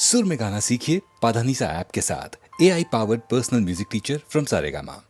सुर में गाना सीखिए पाधानीसा ऐप के साथ। AI powered personal music teacher from Saregama.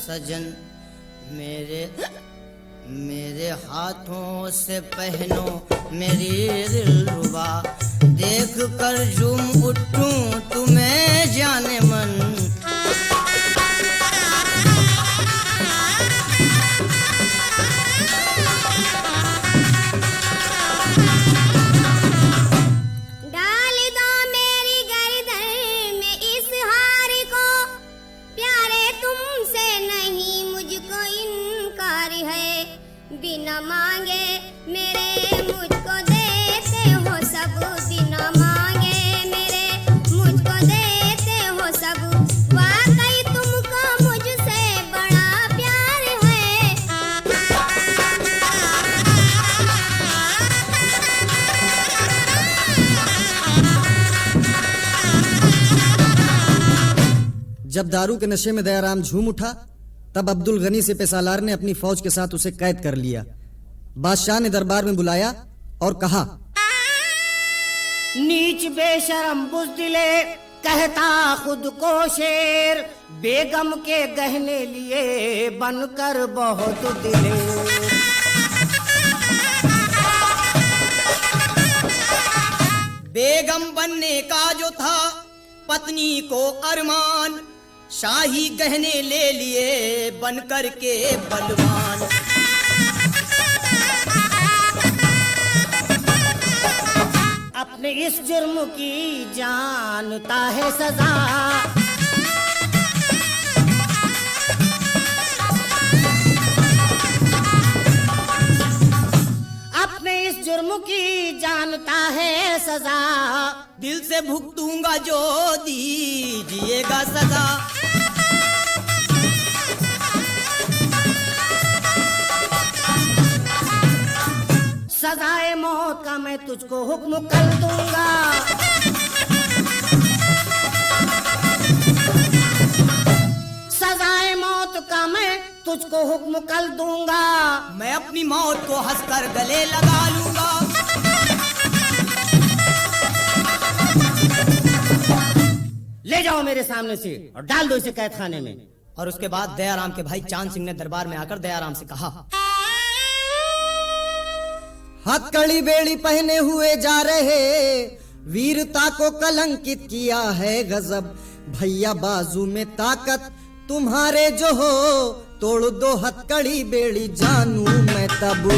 सजन मेरे मेरे हाथों से पहनो मेरी दिलरुबा, देख कर झूम उठूं तुम्हें जाने मन। डाल दो मेरी गर्दन में इस हार को, प्यारे तुमसे नहीं मुझको इनकार है। बिना मांगे मेरे मुझको देते हो सब, बिना मांगे मेरे मुझको देते हो सब। वाकई तुमको मुझसे बड़ा प्यार है। जब दारू के नशे में दयाराम झूम उठा, तब अब्दुल गनी से पेसालार ने अपनी फौज के साथ उसे कैद कर लिया। बादशाह ने दरबार में बुलाया और कहा, नीच बेशरम बुज़दिले कहता खुद को शेर, बेगम के गहने लिए बनकर बहुत दिलेर। बेगम बनने का जो था पत्नी को अरमान, शाही गहने ले लिए बनकर के बलवान। अपने इस जुर्म की जानता है सजा, अपने इस जुर्म की जानता है सजा। दिल से भुगतूंगा जो दीजिएगा सजा। सजाए मौत का मैं तुझको हुक्म कर दूंगा। सजाए मौत का मैं तुझको हुक्म कर दूंगा। मैं अपनी मौत को हंसकर गले लगा लूंगा। ले जाओ मेरे सामने से और डाल दो इसे कैद खाने में। और उसके बाद दयाराम के भाई चांद सिंह ने दरबार में आकर दयाराम से कहा, हथकड़ी बेड़ी पहने हुए जा रहे, वीरता को कलंकित किया है गजब। भैया बाजू में ताकत तुम्हारे जो हो, तोड़ दो हथकड़ी बेड़ी जानू मैं तब।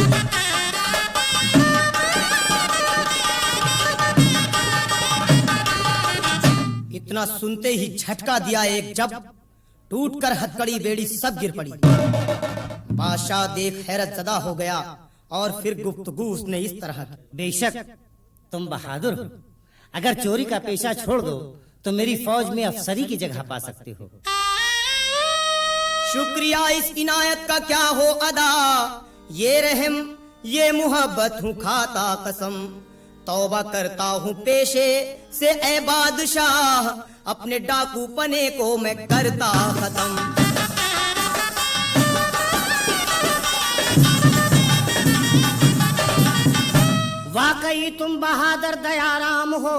इतना सुनते ही झटका दिया एक जब, टूटकर हथकड़ी बेड़ी सब गिर पड़ी। बादशाह देख हैरत ज़दा हो गया और फिर गुफ्तगू उसने इस तरह की, बेशक तुम बहादुर हो, अगर चोरी का पेशा छोड़ दो तो मेरी फौज में अफसरी की जगह पा सकते हो। शुक्रिया इस इनायत का क्या हो अदा, ये रहम ये मोहब्बत हूँ खाता कसम। तौबा करता हूँ पेशे से ए बादशाह, अपने डाकू पने को मैं करता खत्म। वाकई तुम बहादुर दयाराम हो,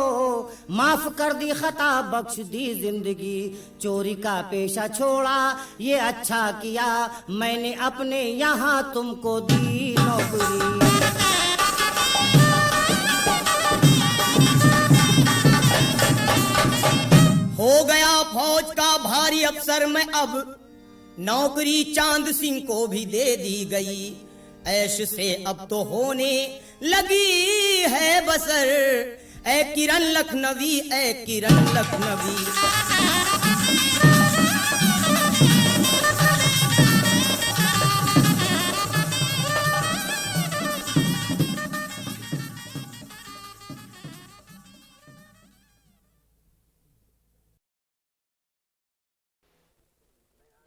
माफ कर दी खता बख्श दी जिंदगी। चोरी का पेशा छोड़ा ये अच्छा किया, मैंने अपने यहाँ तुमको दी नौकरी। हो गया फौज का भारी अफसर मैं अब, नौकरी चांद सिंह को भी दे दी गई। ऐश से अब तो होने लगी है बसर, ए किरण लखनवी ए किरण लखनवी।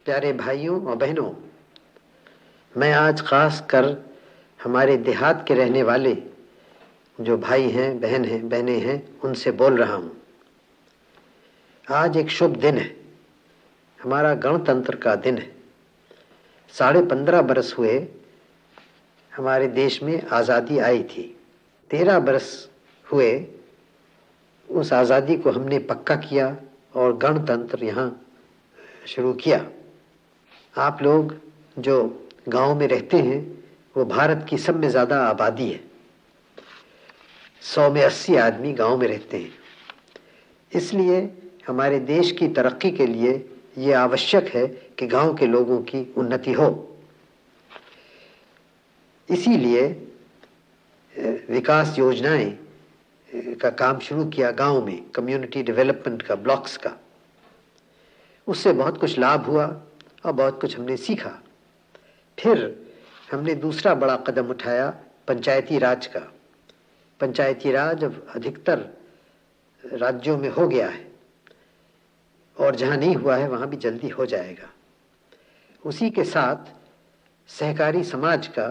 प्यारे भाइयों और बहनों, मैं आज खास कर हमारे देहात के रहने वाले जो भाई हैं, बहनें हैं, उनसे बोल रहा हूँ। आज एक शुभ दिन है, हमारा गणतंत्र का दिन है। 15.5 बरस हुए हमारे देश में आज़ादी आई थी। 13 बरस हुए उस आज़ादी को हमने पक्का किया और गणतंत्र यहाँ शुरू किया। आप लोग जो गांव में रहते हैं वो भारत की सब में ज़्यादा आबादी है। 100 में 80 आदमी गांव में रहते हैं। इसलिए हमारे देश की तरक्की के लिए ये आवश्यक है कि गांव के लोगों की उन्नति हो। इसीलिए विकास योजनाएं का काम शुरू किया गांव में, कम्युनिटी डेवलपमेंट का, ब्लॉक्स का। उससे बहुत कुछ लाभ हुआ और बहुत कुछ हमने सीखा। फिर हमने दूसरा बड़ा कदम उठाया पंचायती राज का। पंचायती राज अब अधिकतर राज्यों में हो गया है और जहां नहीं हुआ है वहां भी जल्दी हो जाएगा। उसी के साथ सहकारी समाज का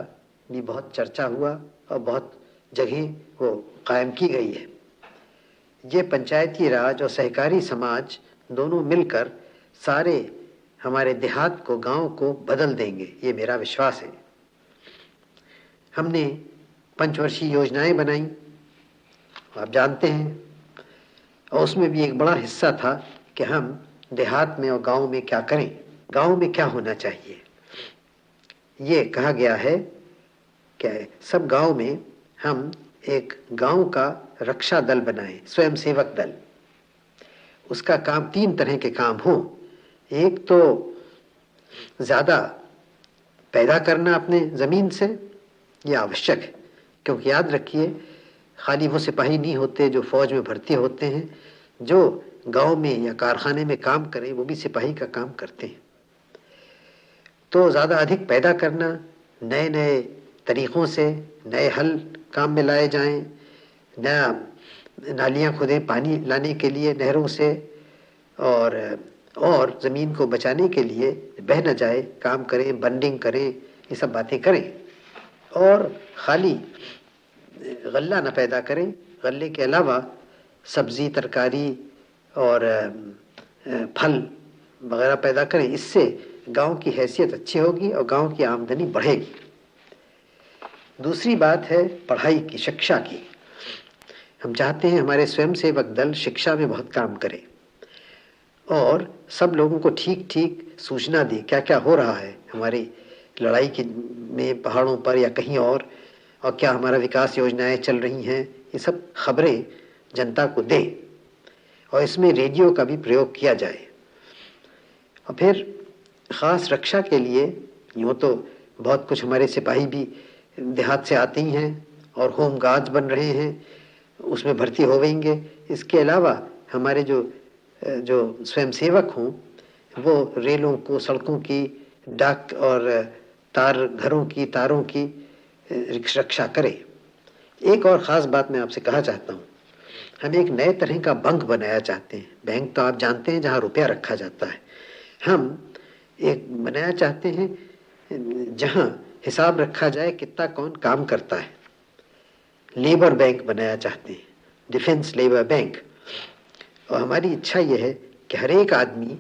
भी बहुत चर्चा हुआ और बहुत जगह वो कायम की गई है। ये पंचायती राज और सहकारी समाज दोनों मिलकर सारे हमारे देहात को, गांव को बदल देंगे, ये मेरा विश्वास है। हमने पंचवर्षीय योजनाएं बनाई, आप जानते हैं, और उसमें भी एक बड़ा हिस्सा था कि हम देहात में और गांव में क्या करें, गांव में क्या होना चाहिए। ये कहा गया है कि सब गांव में हम एक गांव का रक्षा दल बनाएं, स्वयं सेवक दल। उसका काम 3 तरह के काम हों। एक तो ज़्यादा पैदा करना अपने ज़मीन से, ये आवश्यक है, क्योंकि याद रखिए खाली वो सिपाही नहीं होते जो फौज में भर्ती होते हैं, जो गांव में या कारखाने में काम करें वो भी सिपाही का काम करते हैं। तो ज़्यादा अधिक पैदा करना, नए नए तरीक़ों से नए हल काम में लाए जाएं, नया नालियाँ खोदें पानी लाने के लिए नहरों से, और ज़मीन को बचाने के लिए बह न जाए काम करें, बंडिंग करें, ये सब बातें करें। और खाली गल्ला न पैदा करें, गल्ले के अलावा सब्ज़ी, तरकारी और फल वगैरह पैदा करें। इससे गांव की हैसियत अच्छी होगी और गांव की आमदनी बढ़ेगी। दूसरी बात है पढ़ाई की, शिक्षा की। हम चाहते हैं हमारे स्वयंसेवक दल शिक्षा में बहुत काम करे और सब लोगों को ठीक ठीक सूचना दे क्या क्या हो रहा है हमारी लड़ाई की में पहाड़ों पर या कहीं और क्या हमारा विकास योजनाएं चल रही हैं, ये सब खबरें जनता को दे। और इसमें रेडियो का भी प्रयोग किया जाए। और फिर ख़ास रक्षा के लिए यूँ तो बहुत कुछ हमारे सिपाही भी देहात से आते ही हैं और होम गार्ड्स बन रहे हैं, उसमें भर्ती होवेंगे। इसके अलावा हमारे जो स्वयंसेवक हों वो रेलों को, सड़कों की, डाक और तार घरों की, तारों की रक्षा करें। एक और ख़ास बात मैं आपसे कहा चाहता हूँ, हम एक नए तरह का बैंक बनाया चाहते हैं। बैंक तो आप जानते हैं जहाँ रुपया रखा जाता है, हम एक बनाया चाहते हैं जहाँ हिसाब रखा जाए कितना कौन काम करता है। लेबर बैंक बनाया चाहते हैं, डिफेंस लेबर बैंक। और हमारी इच्छा यह है कि हर एक आदमी,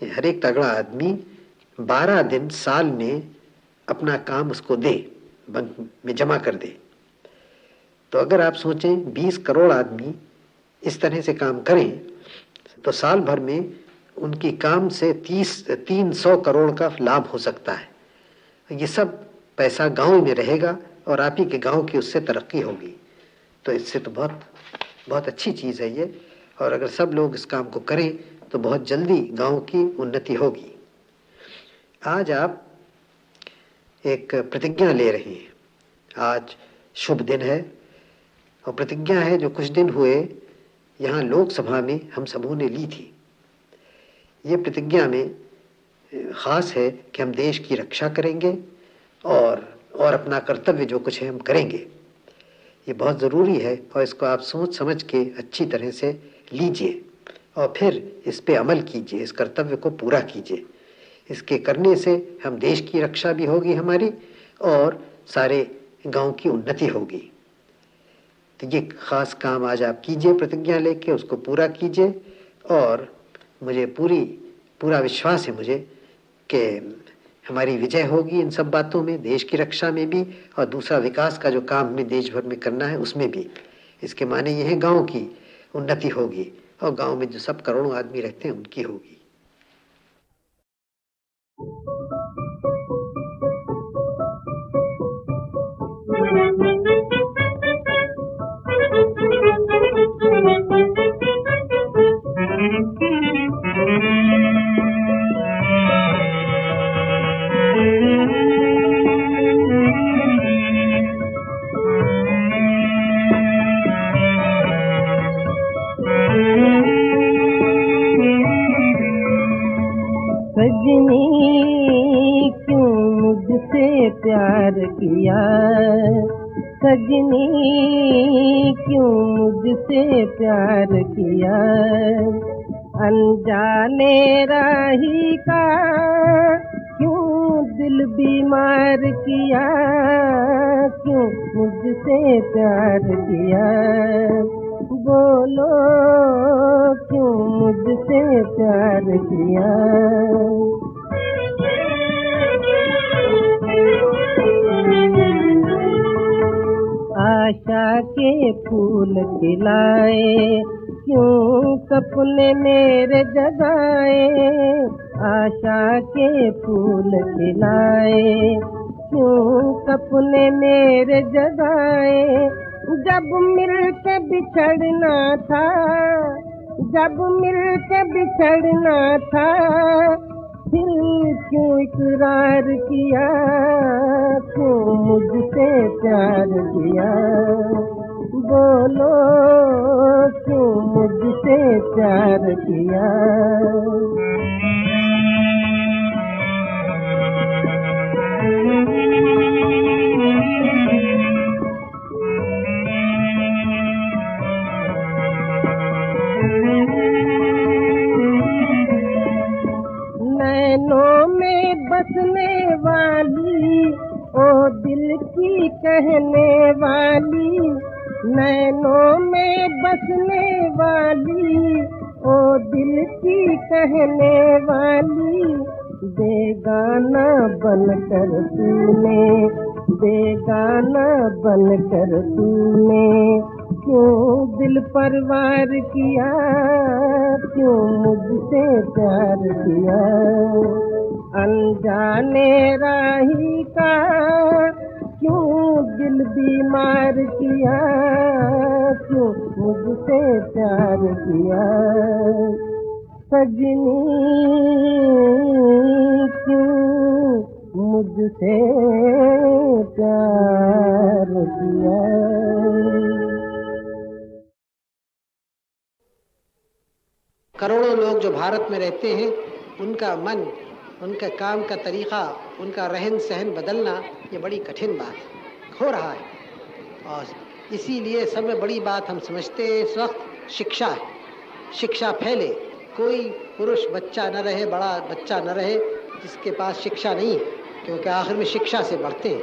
हर एक तगड़ा आदमी 12 दिन साल में अपना काम उसको दे, बैंक में जमा कर दे। तो अगर आप सोचें 20 करोड़ आदमी इस तरह से काम करें तो साल भर में उनकी काम से 300 करोड़ का लाभ हो सकता है। ये सब पैसा गांव में रहेगा और आप ही के गांव की उससे तरक्की होगी। तो इससे तो बहुत बहुत अच्छी चीज़ है ये। और अगर सब लोग इस काम को करें तो बहुत जल्दी गांव की उन्नति होगी। आज आप एक प्रतिज्ञा ले रहे हैं, आज शुभ दिन है और प्रतिज्ञा है जो कुछ दिन हुए यहाँ लोकसभा में हम सबों ने ली थी। ये प्रतिज्ञा में ख़ास है कि हम देश की रक्षा करेंगे और अपना कर्तव्य जो कुछ है हम करेंगे। ये बहुत ज़रूरी है और इसको आप सोच समझ के अच्छी तरह से लीजिए और फिर इस पे अमल कीजिए, इस कर्तव्य को पूरा कीजिए। इसके करने से हम देश की रक्षा भी होगी हमारी और सारे गांव की उन्नति होगी। तो ये ख़ास काम आज आप कीजिए, प्रतिज्ञा लेके उसको पूरा कीजिए। और मुझे पूरा विश्वास है मुझे कि हमारी विजय होगी इन सब बातों में, देश की रक्षा में भी और दूसरा विकास का जो काम हमें देश भर में करना है उसमें भी। इसके माने ये है गांव की उन्नति होगी और गांव में जो सब करोड़ों आदमी रहते हैं उनकी होगी। सजनी क्यों मुझसे प्यार किया, सजनी क्यों मुझसे प्यार किया, अनजाने राही का क्यों दिल बीमार किया, क्यों मुझसे प्यार किया, बोलो क्यों मुझसे प्यार किया। आशा के फूल खिलाए क्यों सपने मेरे जगाए, आशा के फूल खिलाए क्यों सपने मेरे जगाए, जब मिलके बिछड़ना था, जब मिलके बिछड़ना था, फिर क्यों इकरार किया, क्यों मुझसे प्यार किया, बोलो क्यों मुझसे प्यार किया। नैनों में बसने वाली ओ दिल की कहने वाली, नैनों में बसने वाली ओ दिल की कहने वाली, बेगाना बनकर तूने, बेगाना बनकर तूने क्यों दिल पर वार किया, क्यों मुझसे प्यार किया, अनजाने राही का क्यों दिल बीमार किया, क्यों मुझसे प्यार किया, सजनी क्यों मुझसे प्यार किया। करोड़ों लोग जो भारत में रहते हैं, उनका मन, उनका काम का तरीक़ा, उनका रहन सहन बदलना ये बड़ी कठिन बात हो रहा है। और इसीलिए सब में बड़ी बात हम समझते हैं इस वक्त शिक्षा है। शिक्षा फैले, कोई पुरुष बच्चा न रहे, बड़ा बच्चा न रहे जिसके पास शिक्षा नहीं है, क्योंकि आखिर में शिक्षा से बढ़ते हैं।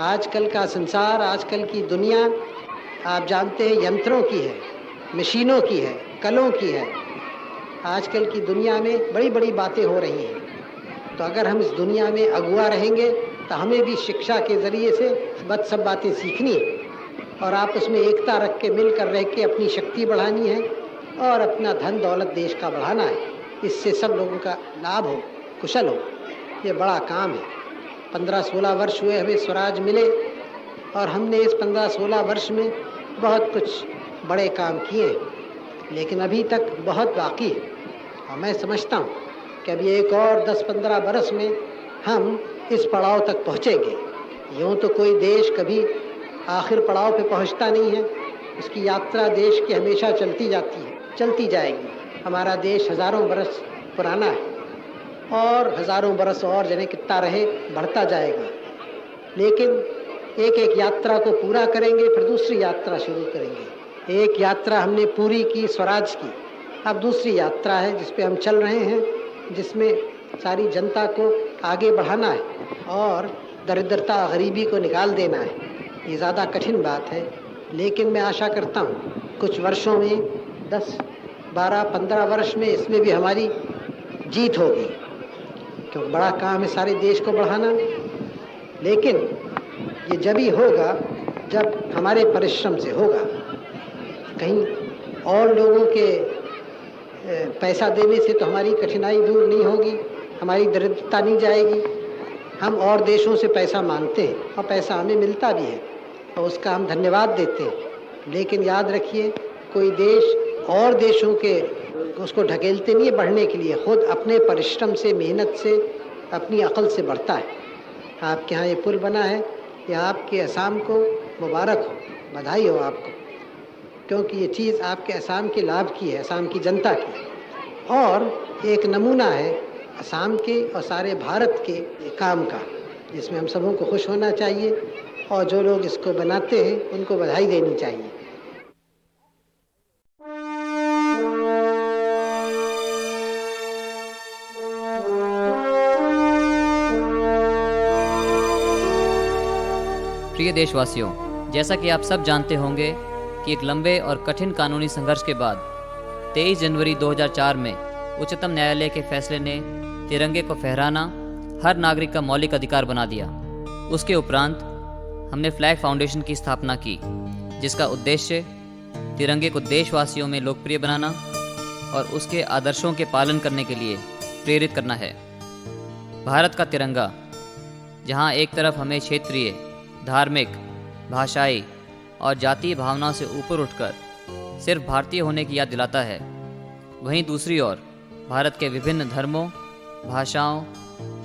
आजकल का संसार, आजकल की दुनिया आप जानते हैं यंत्रों की है, मशीनों की है, कलों की है। आजकल की दुनिया में बड़ी बड़ी बातें हो रही हैं। तो अगर हम इस दुनिया में अगुआ रहेंगे तो हमें भी शिक्षा के ज़रिए से सब बातें सीखनी है और आपस में एकता रख के मिलकर रह के अपनी शक्ति बढ़ानी है और अपना धन दौलत देश का बढ़ाना है। इससे सब लोगों का लाभ हो, कुशल हो। ये बड़ा काम है। 15-16 वर्ष हुए हमें स्वराज मिले और हमने इस 15-16 वर्ष में बहुत कुछ बड़े काम किए हैं, लेकिन अभी तक बहुत बाकी है। और मैं समझता हूँ कि अभी एक और 10-15 बरस में हम इस पड़ाव तक पहुँचेंगे। यूँ तो कोई देश कभी आखिर पड़ाव पे पहुँचता नहीं है, उसकी यात्रा देश की हमेशा चलती जाती है, चलती जाएगी। हमारा देश हज़ारों बरस पुराना है और हज़ारों बरस और जने कितना रहे बढ़ता जाएगा। लेकिन एक एक यात्रा को पूरा करेंगे, फिर दूसरी यात्रा शुरू करेंगे। एक यात्रा हमने पूरी की स्वराज की, अब दूसरी यात्रा है जिस पे हम चल रहे हैं, जिसमें सारी जनता को आगे बढ़ाना है और दरिद्रता गरीबी को निकाल देना है। ये ज़्यादा कठिन बात है, लेकिन मैं आशा करता हूँ कुछ वर्षों में 10, 12, 15 वर्ष में इसमें भी हमारी जीत होगी, क्योंकि बड़ा काम है सारे देश को बढ़ाना। लेकिन ये जब ही होगा जब हमारे परिश्रम से होगा। कहीं और लोगों के पैसा देने से तो हमारी कठिनाई दूर नहीं होगी, हमारी दरिद्रता नहीं जाएगी। हम और देशों से पैसा मांगते हैं और पैसा हमें मिलता भी है और उसका हम धन्यवाद देते हैं, लेकिन याद रखिए कोई देश और देशों के उसको ढकेलते नहीं है बढ़ने के लिए, खुद अपने परिश्रम से, मेहनत से, अपनी अकल से बढ़ता है। आपके यहाँ ये पुल बना है, ये आपके असम को मुबारक हो, बधाई हो आपको, क्योंकि ये चीज़ आपके असम के लाभ की है, असम की जनता की, और एक नमूना है असम के और सारे भारत के काम का, जिसमें हम सबों को खुश होना चाहिए और जो लोग इसको बनाते हैं उनको बधाई देनी चाहिए। प्रिय देशवासियों, जैसा कि आप सब जानते होंगे कि एक लंबे और कठिन कानूनी संघर्ष के बाद 23 जनवरी 2004 में उच्चतम न्यायालय के फैसले ने तिरंगे को फहराना हर नागरिक का मौलिक अधिकार बना दिया। उसके उपरांत हमने फ्लैग फाउंडेशन की स्थापना की, जिसका उद्देश्य तिरंगे को देशवासियों में लोकप्रिय बनाना और उसके आदर्शों के पालन करने के लिए प्रेरित करना है। भारत का तिरंगा जहां एक तरफ हमें क्षेत्रीय, धार्मिक, भाषाई और जातीय भावनाओं से ऊपर उठकर सिर्फ भारतीय होने की याद दिलाता है, वहीं दूसरी ओर भारत के विभिन्न धर्मों, भाषाओं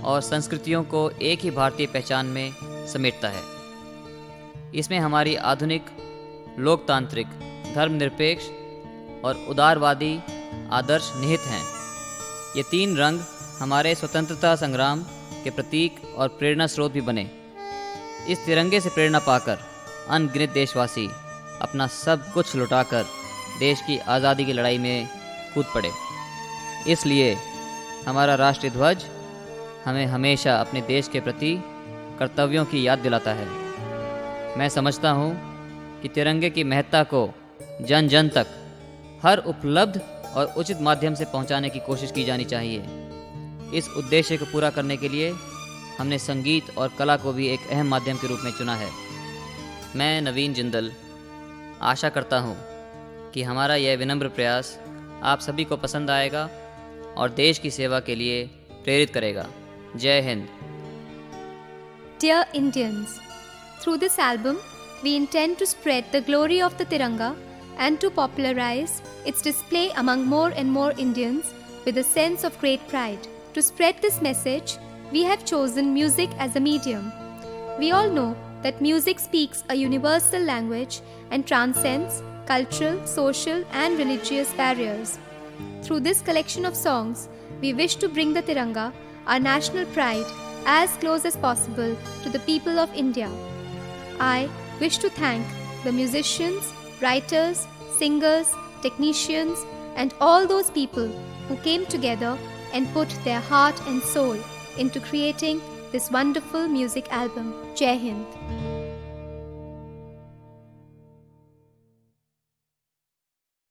और संस्कृतियों को एक ही भारतीय पहचान में समेटता है। इसमें हमारी आधुनिक, लोकतांत्रिक, धर्मनिरपेक्ष और उदारवादी आदर्श निहित हैं। ये तीन रंग हमारे स्वतंत्रता संग्राम के प्रतीक और प्रेरणा स्रोत भी बने। इस तिरंगे से प्रेरणा पाकर अनगिनत देशवासी अपना सब कुछ लुटाकर देश की आज़ादी की लड़ाई में कूद पड़े। इसलिए हमारा राष्ट्रीय ध्वज हमें हमेशा अपने देश के प्रति कर्तव्यों की याद दिलाता है। मैं समझता हूँ कि तिरंगे की महत्ता को जन जन तक हर उपलब्ध और उचित माध्यम से पहुँचाने की कोशिश की जानी चाहिए। इस उद्देश्य को पूरा करने के लिए हमने संगीत और कला को भी एक अहम माध्यम के रूप में चुना है। मैं नवीन जिंदल आशा करता हूँ कि हमारा यह विनम्र प्रयास आप सभी को पसंद आएगा और देश की सेवा के लिए प्रेरित करेगा। जय Hind. Dear Indians, through this album, we intend to spread the glory of the Tiranga and to popularize its display among more and more Indians with a sense of great pride. To spread this message, we have chosen music as a medium. We all know that music speaks a universal language and transcends cultural, social, and religious barriers. Through this collection of songs, we wish to bring the Tiranga, our national pride, as close as possible to the people of India. I wish to thank the musicians, writers, singers, technicians, and all those people who came together and put their heart and soul into creating this wonderful music album. Jai Hind.